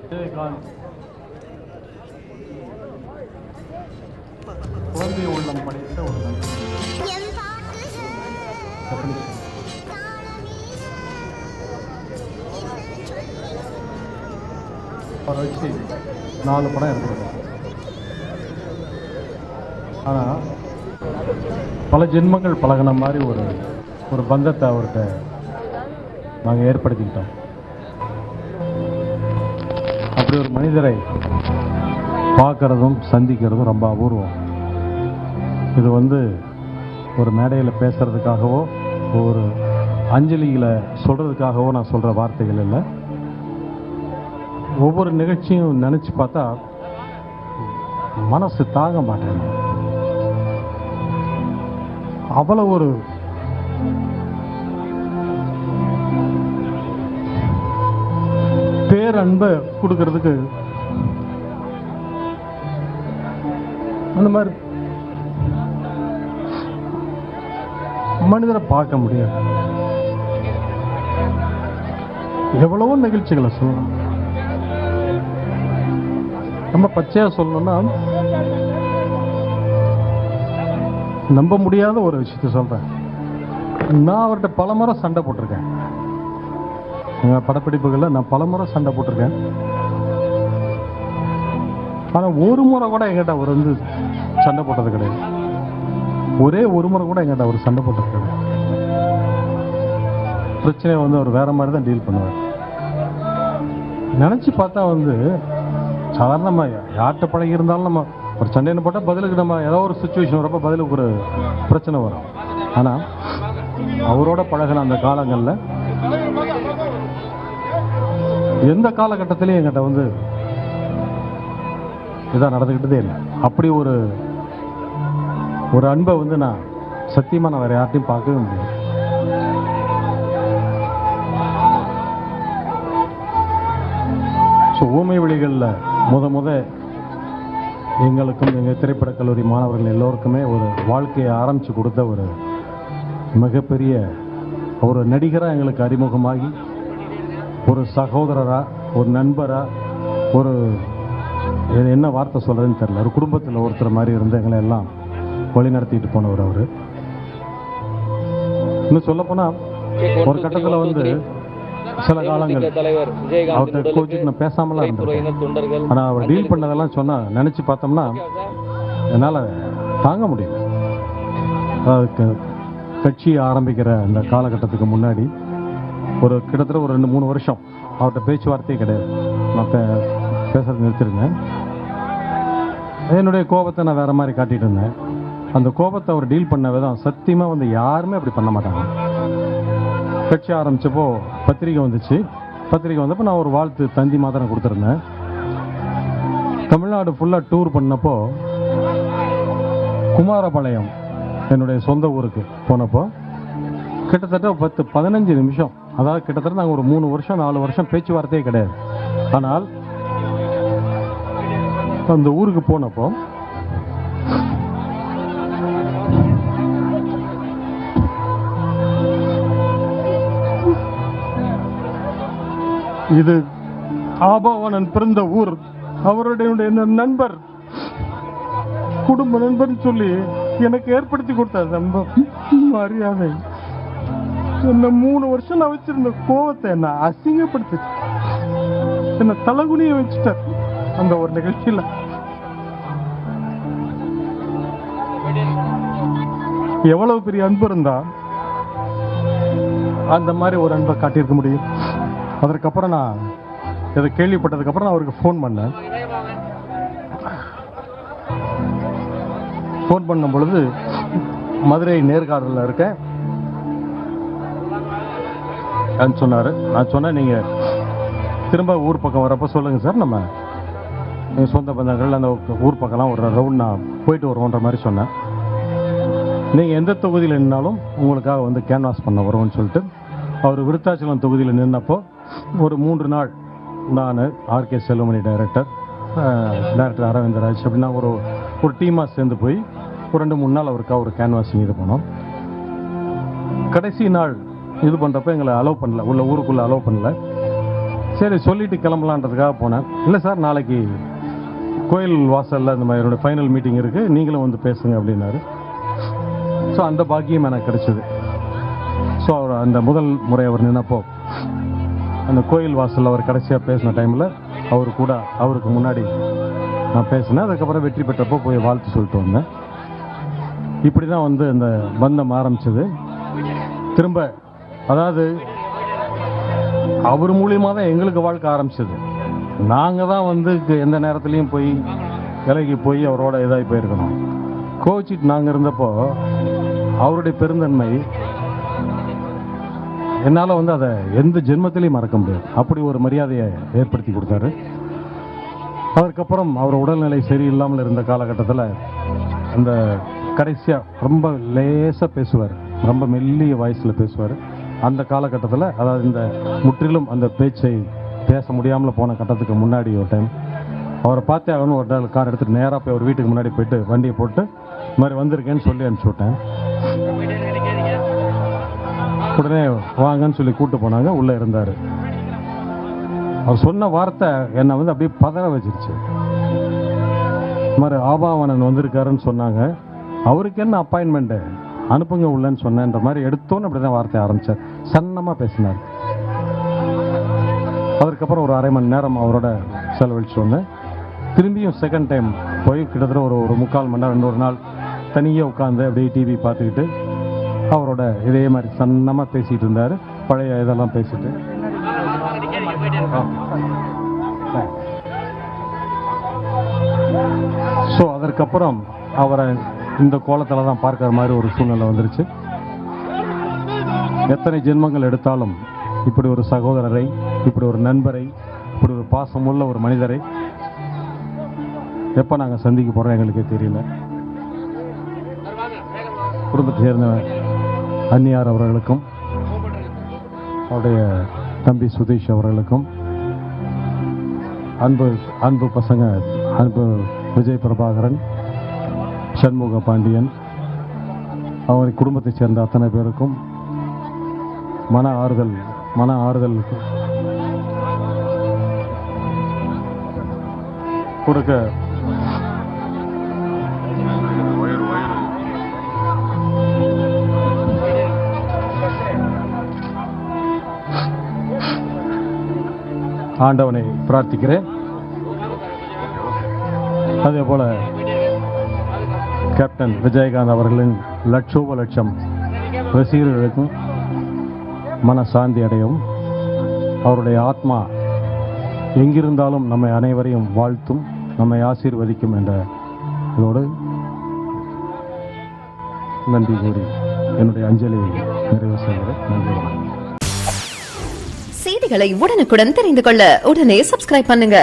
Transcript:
விஜயகாந்த் குழந்தை உள்ளம் படைத்த ஒரு அவரை வச்சு 4 படம் எடுத்துருக்கோம். ஆனால் பல ஜென்மங்கள் பழகின மாதிரி ஒரு பந்தத்தை அவர்கிட்ட நாங்கள் ஏற்படுத்திக்கிட்டோம். அப்படி ஒரு மனிதரை பார்க்கறதும் சந்திக்கிறதும் ரொம்ப அபூர்வம். இது ஒரு மேடையில் பேசுறதுக்காகவோ ஒரு அஞ்சலியில் சொல்கிறதுக்காகவோ நான் சொல்கிற வார்த்தைகள் இல்லை. ஒவ்வொரு நிகழ்ச்சியும் நினச்சி பார்த்தா மனசு தாங்க மாட்டேன். அவ்வளோ ஒரு பேரன்பை கொடுக்கறதுக்கு அந்த மாதிரி மனிதரை பார்க்க முடியாது. எவ்வளவோ நிகழ்ச்சிகளை சொல்லலாம். நம்ம பச்சையா சொல்லணும்னா நம்ப முடியாத ஒரு விஷயத்த சொல்றேன். நான் அவர்கிட்ட பலமுறை சண்டை போட்டிருக்கேன். படப்பிடிப்புகளில் நான் பலமுறை சண்டை போட்டிருக்கேன். ஆனால் ஒரு முறை கூட எங்கிட்ட அவர் சண்டை போட்டது கிடையாது. ஒரே ஒரு முறை கூட எங்கிட்ட அவர் சண்டை போட்டது கிடையாது. பிரச்சனையை அவர் வேற மாதிரி தான் டீல் பண்ணுவார். நினச்சி பார்த்தா சாதாரணமாக யார்கிட்ட பழகி இருந்தாலும் நம்ம ஒரு சண்டைன்னு போட்டால் பதிலுக்கு நம்ம ஏதோ ஒரு சுச்சுவேஷன் வரப்போ பதிலுக்கு ஒரு பிரச்சனை வரும். ஆனால் அவரோட பழகின அந்த காலங்களில் எந்த காலகட்டத்திலையும் என்கிட்ட இதாக நடந்துக்கிட்டதே இல்லை. அப்படி ஒரு அன்பை நான் சத்தியமாக நான் வேற யார்ட்டையும் பார்க்கவே முடியாது. ஸோ ஊமை விழிகளில் முத எங்களுக்கும் எங்கள் திரைப்படக் கல்லூரி மாணவர்கள் எல்லோருக்குமே ஒரு வாழ்க்கையை ஆரம்பித்து கொடுத்த ஒரு மிகப்பெரிய ஒரு நடிகராக எங்களுக்கு அறிமுகமாகி ஒரு சகோதரராக ஒரு நண்பராக என்ன வார்த்தை சொல்கிறதுன்னு தெரியல, ஒரு குடும்பத்தில் ஒருத்தர் மாதிரி இருந்து எங்களை எல்லாம் வழி நடத்திட்டு போனவர் அவர். இன்னும் சொல்லப்போனால் ஒரு கட்டத்தில் சில காலங்கள் அவர்கிட்ட கோச்சிட்டு நான் பேசாமலாம் இருந்தேன். ஆனால் அவர் டீல் பண்ணதெல்லாம் சொன்னால் நினச்சி பார்த்தோம்னா என்னால் தாங்க முடியல. கட்சி ஆரம்பிக்கிற அந்த காலகட்டத்துக்கு முன்னாடி கிட்டத்தட்ட ஒரு 2-3 வருஷம் அவர்கிட்ட பேச்சுவார்த்தையே கிடையாது. நான் பேசுறது நிறுத்திருந்தேன். என்னுடைய கோபத்தை நான் வேற மாதிரி காட்டிட்டு இருந்தேன். அந்த கோபத்தை அவர் டீல் பண்ண விதம் சத்தியமாக யாருமே அப்படி பண்ண மாட்டாங்க. கட்சி ஆரம்பித்தப்போ பத்திரிக்கை வந்துச்சு. பத்திரிக்கை வந்தப்போ நான் ஒரு வாழ்த்து தந்தி மாத்திரம் கொடுத்துருந்தேன். தமிழ்நாடு ஃபுல்லாக டூர் பண்ணப்போ குமாரபாளையம் என்னுடைய சொந்த ஊருக்கு போனப்போ கிட்டத்தட்ட 10-15 நிமிஷம், அதாவது கிட்டத்தட்ட நாங்கள் ஒரு 3 வருஷம் 4 வருஷம் பேச்சுவார்த்தையே கிடையாது. ஆனால் அந்த ஊருக்கு போனப்போ இது ஆபாவனன் பிறந்த ஊர், அவருடைய நண்பர் குடும்ப நண்பர் சொல்லி எனக்கு ஏற்படுத்தி கொடுத்தார் ரொம்ப மரியாதை. என்ன 3 வருஷம் நான் வச்சிருந்த கோவத்தை என்ன அசிங்கப்படுத்தி என்ன தலகுனிய வச்சுட்டார் அந்த ஒரு நிகழ்ச்சியில. எவ்வளவு பெரிய அன்பு இருந்தா அந்த மாதிரி ஒரு அன்பை காட்டியிருக்க முடியும். அதற்கப்புறம் நான் இதை கேள்விப்பட்டதுக்கப்புறம் நான் அவருக்கு ஃபோன் பண்ணேன். ஃபோன் பண்ணும் பொழுது மதுரை நேர்காணலில் இருக்கேன் சொன்னார். நான் சொன்னேன், நீங்கள் திரும்ப ஊர் பக்கம் வரப்போ சொல்லுங்கள் சார், நம்ம எங்கள் சொந்த பந்தங்கள் அந்த ஊர் பக்கம்லாம் ஒரு ரவுண்ட் நான் போயிட்டு வருவோன்ற மாதிரி சொன்னேன். நீங்கள் எந்த தொகுதியில் நின்னாலும் உங்களுக்காக கேன்வாஸ் பண்ண வருவோம்னு சொல்லிட்டு அவர் விருத்தாச்சலம் தொகுதியில் நின்னப்போ ஒரு 3 நாள் நான் ஆர்கே செல்வமணி டைரக்டர் அரவிந்தராஜ் அப்படின்னா ஒரு டீமாக சேர்ந்து போய் ஒரு 2-3 நாள் அவருக்காக ஒரு கேன்வாசிங் இது பண்ணோம். கடைசி நாள் இது பண்ணுறப்ப எங்களை அலோவ் பண்ணல, ஊருக்குள்ளே அலோவ் பண்ணல. சரி சொல்லிட்டு கிளம்பலான்றதுக்காக போனேன். இல்லை சார், நாளைக்கு கோயில் வாசலில் இந்த மாதிரி என்னோடய ஃபைனல் மீட்டிங் இருக்குது, நீங்களும் வந்து பேசுங்க அப்படின்னாரு. ஸோ அந்த பாக்கியம் எனக்கு கிடைச்சிது. ஸோ அவர் அந்த முதல் முறை அவர் நின்னப்போ அந்த கோயில் வாசலில் அவர் கடைசியாக பேசின டைமில் அவருக்கு முன்னாடி நான் பேசினேன். அதுக்கப்புறம் வெற்றி பெற்றப்போ போய் வாழ்த்து சொல்லிட்டு வந்தேன். இப்படி தான் வந்து அந்த பந்தம் ஆரம்பிச்சது. திரும்ப அதாவது அவர் மூலியமாக தான் எங்களுக்கு வாழ்க்கை ஆரம்பிச்சது. நாங்கள் தான் வந்து எந்த நேரத்துலையும் போய் விலைக்கு போய் அவரோட இதாகி போயிருக்கணும். கோச்சிட்டு நாங்கள் இருந்தப்போ அவருடைய பெருந்தன்மை என்னால் வந்து அதை எந்த ஜென்மத்திலையும் மறக்க முடியாது. அப்படி ஒரு மரியாதையை ஏற்படுத்தி கொடுத்தாரு. அதுக்கப்புறம் அவர் உடல்நிலை சரியில்லாமல் இருந்த காலகட்டத்தில் அந்த கடைசியாக ரொம்ப லேசாக பேசுவார், ரொம்ப மெல்லிய வாய்ஸில் பேசுவார். அந்த காலகட்டத்தில், அதாவது இந்த முற்றிலும் அந்த பேச்சை பேச முடியாமல் போன கட்டத்துக்கு முன்னாடி ஒரு டைம் அவரை பார்த்தே ஆகணும். ஒரு கார் எடுத்துகிட்டு நேராக போய் அவர் வீட்டுக்கு முன்னாடி போயிட்டு வண்டியை போட்டு இந்த மாதிரி வந்திருக்கேன்னு சொல்லி அனுப்பிச்சி விட்டேன். உடனே வாங்கன்னு சொல்லி கூப்பிட்டு போனாங்க. உள்ளே இருந்தார். அவர் சொன்ன வார்த்தை என்னை வந்து அப்படியே பதற வச்சிருச்சு. இந்த மாதிரி ஆபாவனன் வந்திருக்காருன்னு சொன்னாங்க. அவருக்கு என்ன அப்பாயின்மெண்ட்டு, அனுப்புங்க உள்ளன்னு சொன்னேன்ற மாதிரி எடுத்தோன்னு அப்படி தான் வார்த்தை ஆரம்பித்தார். சன்னமாக பேசினார். அதுக்கப்புறம் ஒரு அரை மணி நேரம் அவரோட செலவழிச்சு வந்தேன். திரும்பியும் செகண்ட் டைம் போய் கிட்டத்தட்ட ஒரு 3/4 மணி நேரம், 2 நாள் தனியாக உட்காந்து அப்படியே டிவி பார்த்துக்கிட்டு அவரோட இதே மாதிரி சன்னமாக பேசிகிட்டு இருந்தார். பழைய இதெல்லாம் பேசிட்டு ஸோ அதற்கப்புறம் அவரை இந்த கோலத்தில் தான் பார்க்குற மாதிரி ஒரு சூழ்நிலை வந்துருச்சு. எத்தனை ஜென்மங்கள் எடுத்தாலும் இப்படி ஒரு சகோதரரை, இப்படி ஒரு நண்பரை, இப்படி ஒரு பாசமுள்ள ஒரு மனிதரை எப்போ நாங்கள் சந்திக்க போகிறோம் எங்களுக்கே தெரியல. குடும்பத்தை சேர்ந்த அன்னியார் அவர்களுக்கும், அவருடைய தம்பி சுதீஷ் அவர்களுக்கும், அன்பு பசங்க, அன்பு விஜய் பிரபாகரன், சண்முக பாண்டியன், அவர் குடும்பத்தை சேர்ந்த அத்தனை பேருக்கும் மன ஆறுதல் கொடுக்க ஆண்டவனை பிரார்த்திக்கிறேன். அதே போல கேப்டன் விஜயகாந்த் அவர்களின் லட்சோப ரசிகர்களுக்கும் மன சாந்தி அடையும். அவருடைய ஆத்மா எங்கிருந்தாலும் நம்மை அனைவரையும் வாழ்த்தும், நம்மை ஆசீர்வதிக்கும் என்ற இதோடு நன்றி கூறி என்னுடைய அஞ்சலியை நிறைவு செய்கிறேன். நன்றி. செய்திகளை உடனுக்குடன் தெரிந்து கொள்ள உடனே சப்ஸ்கிரைப் பண்ணுங்க.